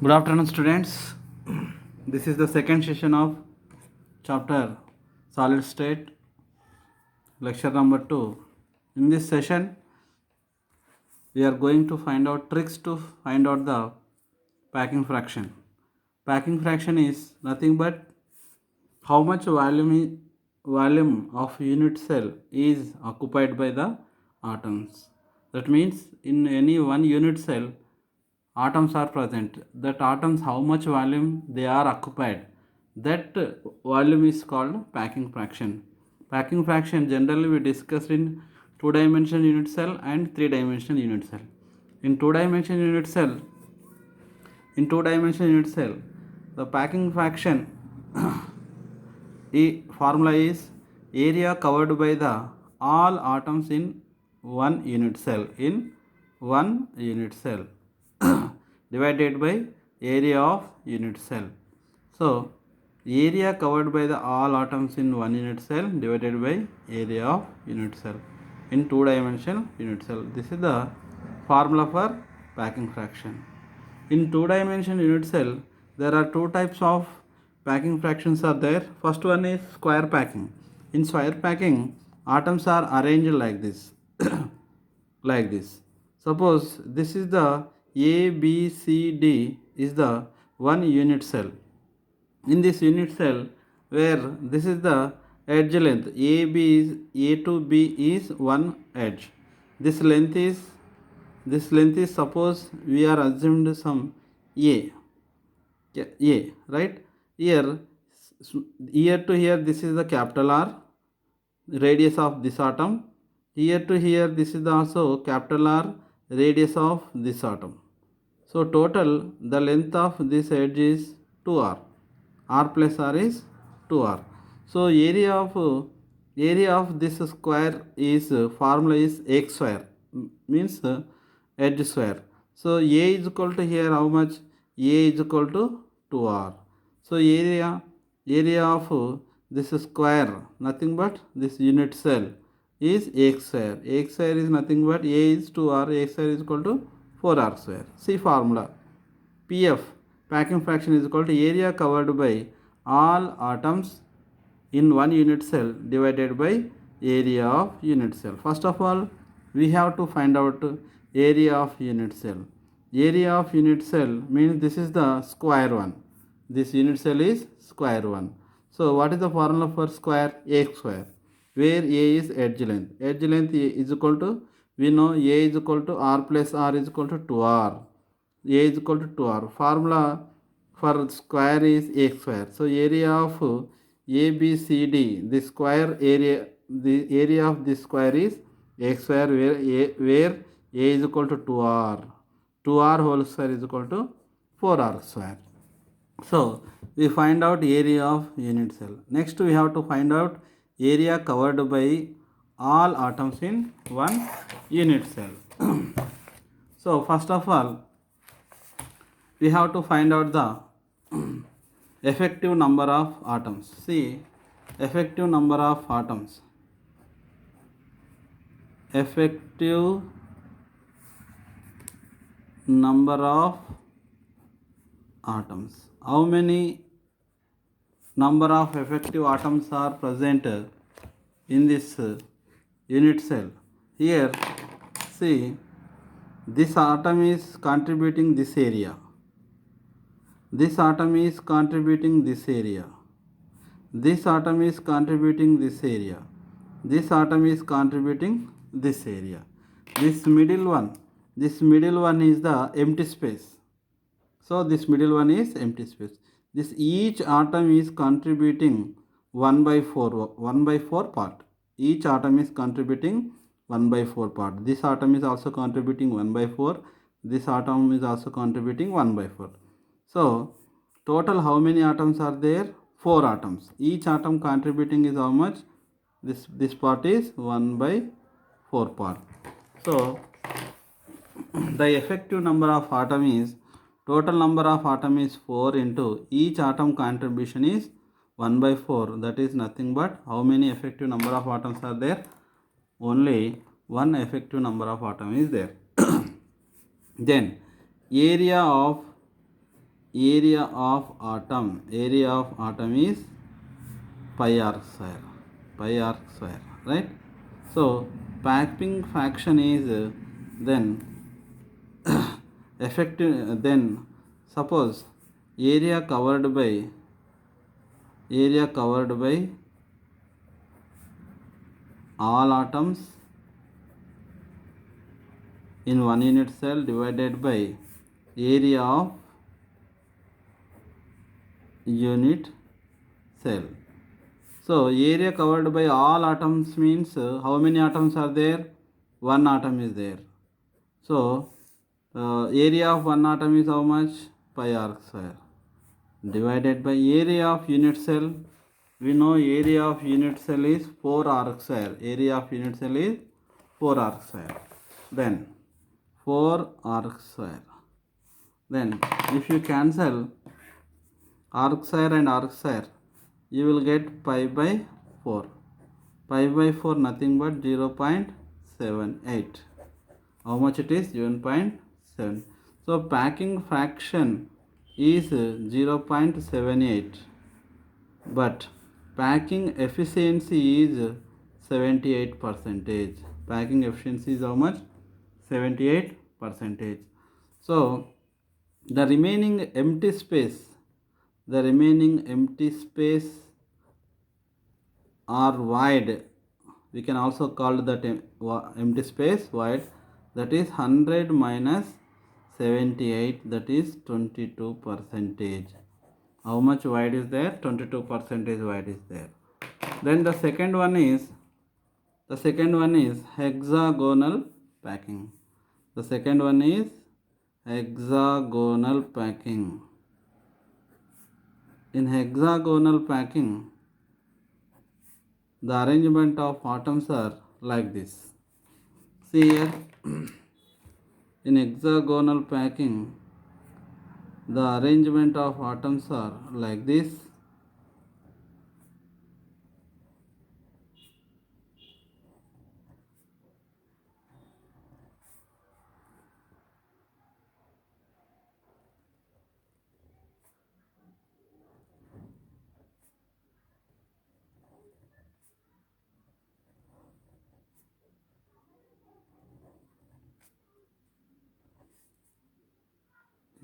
Good afternoon, students. This is the second session of chapter Solid State, lecture number 2. In this session, we are going to find out tricks to find out the packing fraction. Packing fraction is nothing but how much volume of unit cell is occupied by the atoms. That means in any one unit cell, atoms are present. That atoms, how much volume they are occupied, that volume is called packing fraction. Packing fraction generally we discussed in two-dimensional unit cell and three-dimensional unit cell. In two-dimensional unit cell, the packing fraction formula is area covered by the all atoms in one unit cell divided by area of unit cell. So area covered by the all atoms in one unit cell divided by area of unit cell in two dimensional unit cell. This is the formula for packing fraction. In two dimensional unit cell, there are two types of packing fractions are there. First one is square packing. In square packing, atoms are arranged like this. Like this. Suppose this is the A, B, C, D is the one unit cell. In this unit cell, where this is the edge length, A to B is one edge. This length is suppose we are assumed some A, right? Here to here, this is the capital R, radius of this atom. Here to here, this is also capital R, radius of this atom. So total the length of this edge is 2R. R plus R is 2R. So area of this square is formula is x square, means edge square. So A is equal to here how much? A is equal to 2R. So area of this square, nothing but this unit cell, is x square. X square is nothing but A is 2R, x square is equal to 4R square. See formula. PF, packing fraction, is equal to area covered by all atoms in one unit cell divided by area of unit cell. First of all, we have to find out area of unit cell. Area of unit cell means this is the square one. This unit cell is square one. So what is the formula for square? X square, where A is edge length. Edge length is equal to, we know A is equal to R plus R is equal to 2R. A is equal to 2R. Formula for square is x square. So area of ABCD, the square area, the area of this square is x square, where A is equal to 2R. 2R whole square is equal to 4R square. So we find out area of unit cell. Next we have to find out area covered by all atoms in one unit cell. So first of all, we have to find out the effective number of atoms. See, effective number of atoms. Effective number of atoms. How many number of effective atoms are present in this unit cell? Here, see, this atom is contributing this area. This atom is contributing this area. This atom is contributing this area. This atom is contributing this area. This middle one is the empty space. So this middle one is empty space. This each atom is contributing 1 by 4 part. Each atom is contributing 1 by 4 part. This atom is also contributing 1 by 4. This atom is also contributing 1 by 4. So total how many atoms are there? 4 atoms. Each atom contributing is how much? This part is 1 by 4 part. So the effective number of atom is, total number of atom is 4 into each atom contribution is 1 by 4. That is nothing but how many effective number of atoms are there? Only one effective number of atom is there. Then area of area of atom is pi r square, right? So packing fraction is then effective. Then suppose area covered by all atoms in one unit cell divided by area of unit cell. So area covered by all atoms means how many atoms are there? One atom is there. So area of one atom is how much? Pi r square divided by area of unit cell. We know area of unit cell is 4 r square. Area of unit cell is 4 r square. Then 4 r square. Then if you cancel arc square and arc square, you will get pi by 4. Pi by 4 nothing but 0.78. How much it is? 0.7. So packing fraction is 0.78, but packing efficiency is 78%. Packing efficiency is how much? 78%. So the remaining empty space or void, we can also call that empty space void, that is 100 minus 78, that is 22%. How much void is there? 22% void is there. Then the second one is hexagonal packing. The second one is hexagonal packing. In hexagonal packing, the arrangement of atoms are like this. See here, in hexagonal packing, the arrangement of atoms are like this.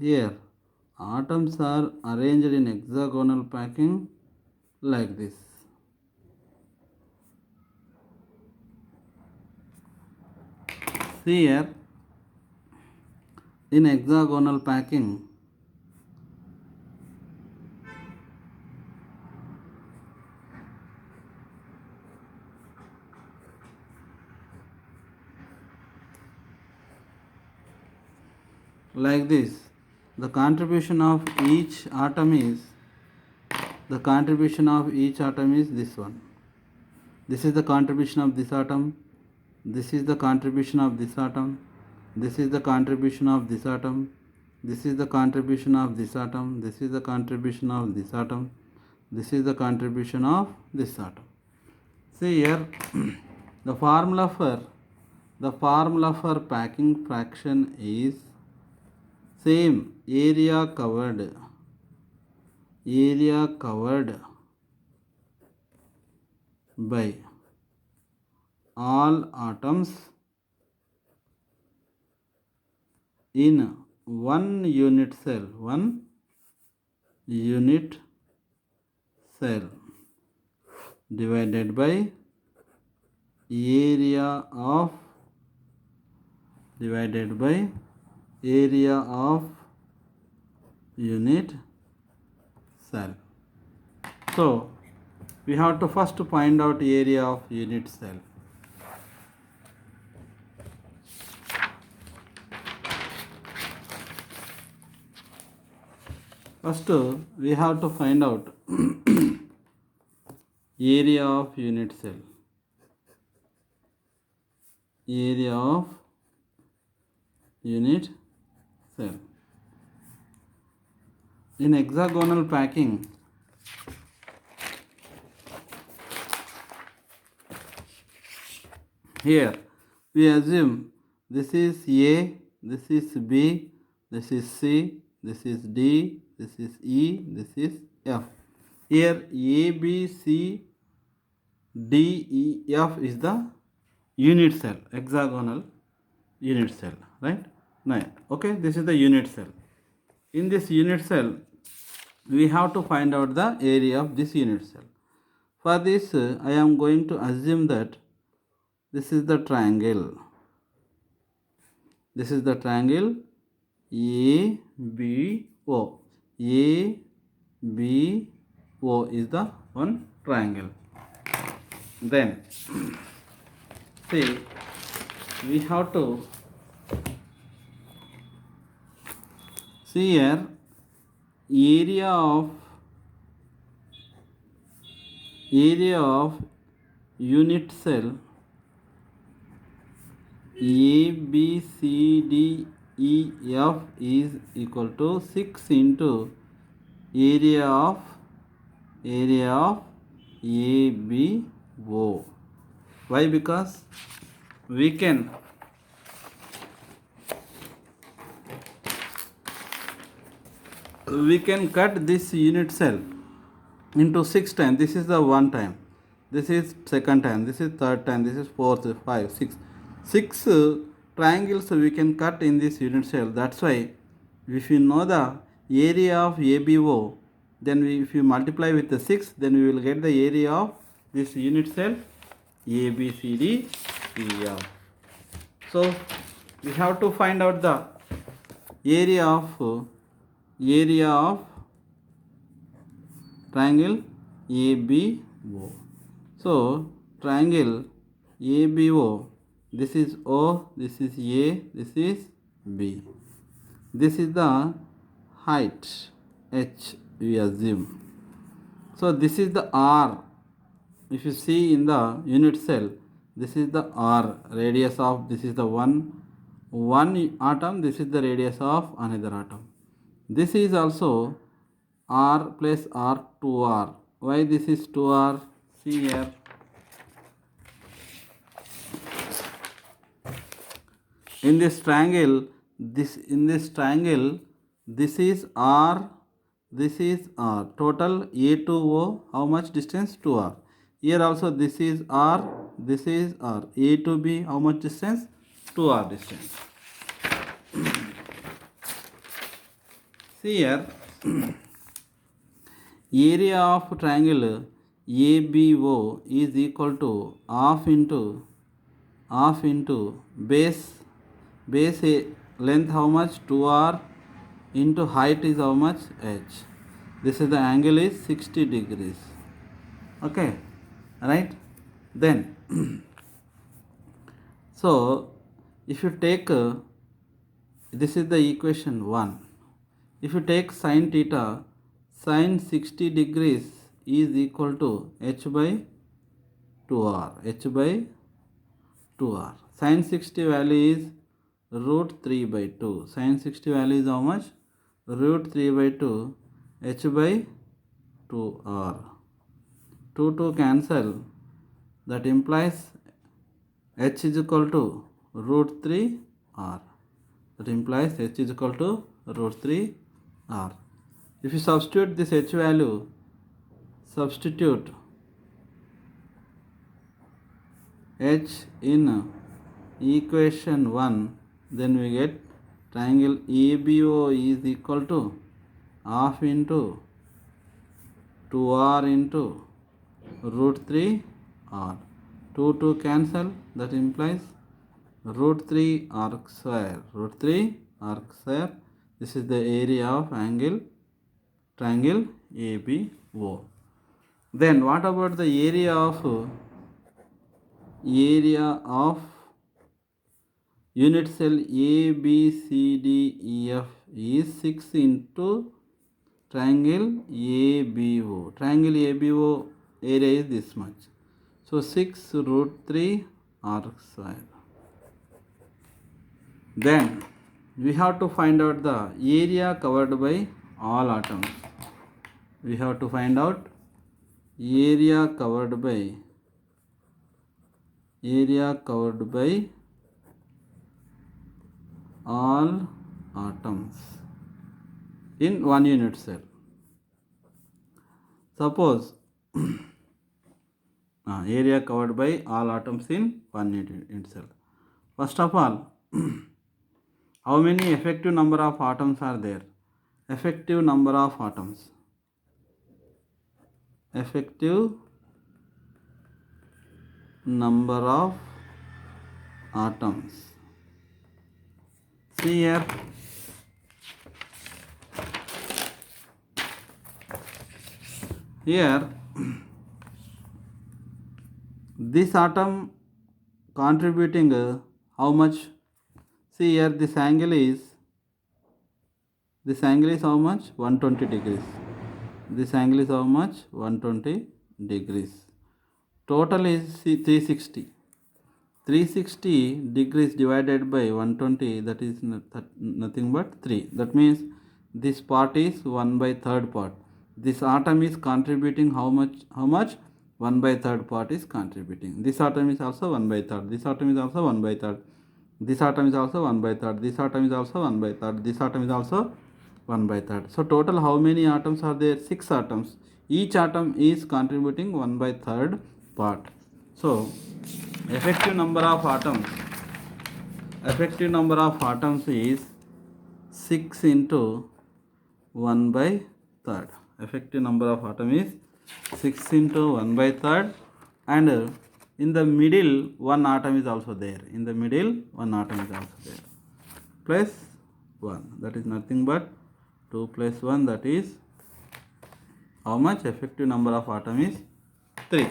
Here, atoms are arranged in hexagonal packing like this. See here, in hexagonal packing, like this, the contribution of each atom is this one. This is the contribution of this atom. This is the contribution of this atom. This is the contribution of this atom. This is the contribution of this atom. This is the contribution of this atom. This is the contribution of this atom. See here, the formula for packing fraction is same, area covered by all atoms in one unit cell divided by area of unit cell. So we have to first find out area of unit cell. First we have to find out area of unit cell. Area of unit cell. In hexagonal packing, here we assume this is A, this is B, this is C, this is D, this is E, this is F. Here A, B, C, D, E, F is the unit cell, hexagonal unit cell, right? Now, okay, this is the unit cell. In this unit cell, we have to find out the area of this unit cell. For this, I am going to assume that this is the triangle. This is the triangle ABO. ABO is the one triangle. Then, see, we have to see here area of unit cell A, B, C, D, E, F is equal to 6 into area of ABO. Why? Because we can cut this unit cell into 6 times. This is the one time, this is second time, this is third time, this is fourth, 5, 6. 6 triangles we can cut in this unit cell. That's why if you know the area of ABO, then if you multiply with the 6, then we will get the area of this unit cell ABCD EF. So we have to find out the area of triangle ABO. So triangle ABO, this is O, this is A, this is B. This is the height H, we assume. So this is the R. If you see in the unit cell, this is the R, radius of, this is the one atom, this is the radius of another atom. This is also R plus R, 2R. Why this is 2R? See here. In this triangle, this is R, this is R. Total A to O, how much distance? 2R. Here also this is R, this is R. A to B, how much distance? 2R distance. See here, area of triangle ABO is equal to half into base length how much? 2R into height is how much? H. This is the angle is 60 degrees. Okay, right? Then so if you take this is the equation 1. If you take sin theta, sin 60 degrees is equal to H by 2R. Sin 60 value is root 3 by 2. Sin 60 value is how much? Root 3 by 2. H by 2R. 2 cancel. That implies H is equal to root 3R. That implies H is equal to root 3R. If you substitute this H value, substitute H in equation 1, then we get triangle ABO is equal to half into 2R into root 3R. 2 cancel, that implies root 3 arc square. This is the area of triangle ABO. Then what about the area of unit cell ABCDEF is 6 into triangle ABO. Triangle ABO area is this much. So 6 root 3 arc square. Then we have to find out the area covered by all atoms. We have to find out area covered by all atoms. in 1 unit cell. Suppose area covered by all atoms in 1 unit cell. First of all, how many effective number of atoms are there? Effective number of atoms. Effective number of atoms. See here. Here, this atom contributing how much? See here, this angle is how much? 120 degrees. This angle is how much? 120 degrees. Total is 360. 360 degrees divided by 120, that is nothing but 3. That means this part is 1/3 part. This atom is contributing how much? 1/3 part is contributing. This atom is also 1/3. This atom is also 1/3. This atom is also 1/3. This atom is also 1/3. This atom is also 1/3. So total how many atoms are there? 6 atoms. Each atom is contributing 1/3 part. So effective number of atoms is 6 into 1/3. Effective number of atom is 6 into 1/3, and in the middle one atom is also there. In the middle one atom is also there. Plus 1, that is nothing but 2 plus 1, that is how much? Effective number of atom is 3.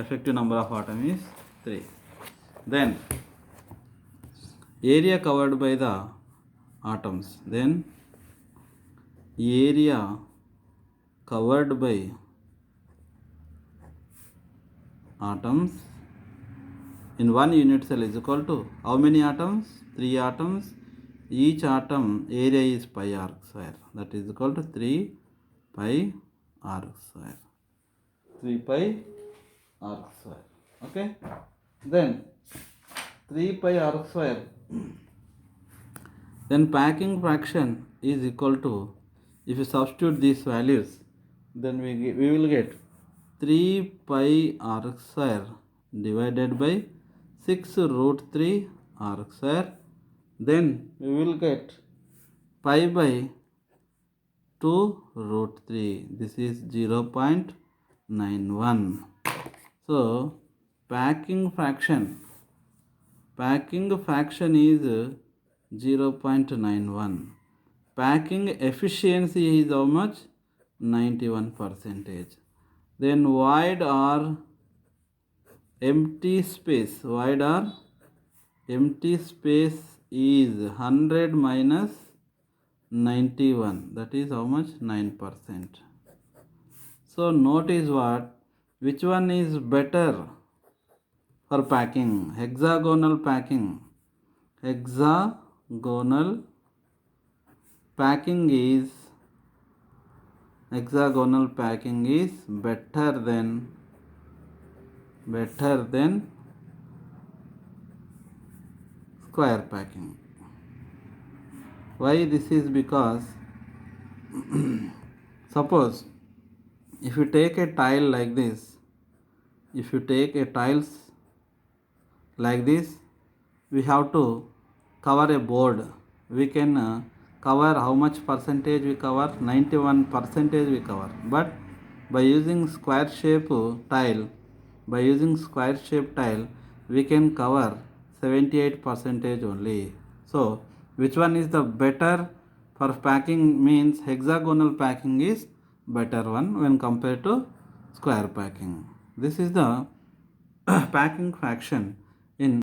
Effective number of atom is 3. Then area covered by the atoms. Then area covered by atoms in 1 unit cell is equal to how many atoms? 3 atoms. Each atom area is pi r square. That is equal to 3 pi r square. 3 pi r square. Okay. Then 3 pi r square. Then packing fraction is equal to, if you substitute these values, then we will get 3 pi r square divided by 6 root 3 r square. Then we will get pi by 2 root 3. This is 0.91. So packing fraction is 0.91. Packing efficiency is how much? 91%. Then void or empty space. Void or empty space is 100 minus 91. That is how much? 9%. So notice what? Which one is better for packing? Hexagonal packing. Hexagonal packing is better than square packing. Why this is? Because suppose if you take a tile like this, we have to cover a board. We can cover how much percentage we cover? 91% we cover. But by using square shape tile, we can cover 78% only. So which one is the better for packing? Means hexagonal packing is better one when compared to square packing. This is the packing fraction.